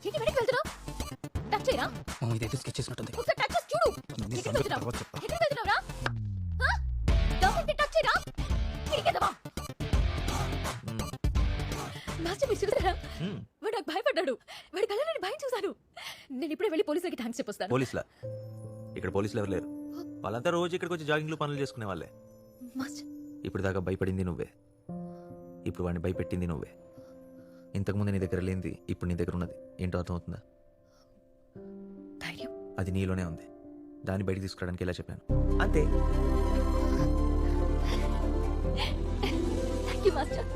ఏంటి వెనక్కి వెళ్తున్నావు? టచ్ చేయరా? ఇదైతే స్కెచ్ చేసినట్టుంది. ఒకసారి టచ్ చేసి చూడు. నీ ఎక్కడికి సంగతి వెళ్తున్నావు? తర్వాత చెప్తా. ఎక్కడికి వెళ్తున్నావురా? ఆ? దమ్ముంటే టచ్ చేయరా? ఇరికేదవా? మాస్టర్ మీరు చూసారా? వాడు నాకు భయపడ్డాడు. వాడి కళ్ళలో నేను భయం చూశాను. నేను ఇప్పుడే వెళ్ళి పోలీసులకి థ్యాంక్స్ చెప్పొస్తాను. పోలీసులా? ఇక్కడ పోలీసులు ఎవరు లేరు. వాళ్ళంతా రోజు ఇక్కడికి వచ్చి జాగింగ్లు పనులు చేసుకునే వాళ్ళే. మాస్టర్ ఇప్పుడు దాకా భయపడింది నువ్వే, ఇప్పుడు వాడిని భయపెట్టింది నువ్వే. ఇంతకుముందు నీ దగ్గర లేనిది ఇప్పుడు నీ దగ్గర ఉన్నది ఏంటో అర్థమవుతుందా? ధైర్యం. అది నీలోనే ఉంది. దాన్ని బయటికి తీసుకురావడానికి ఎలా చెప్పాను అంతే. Thank you master.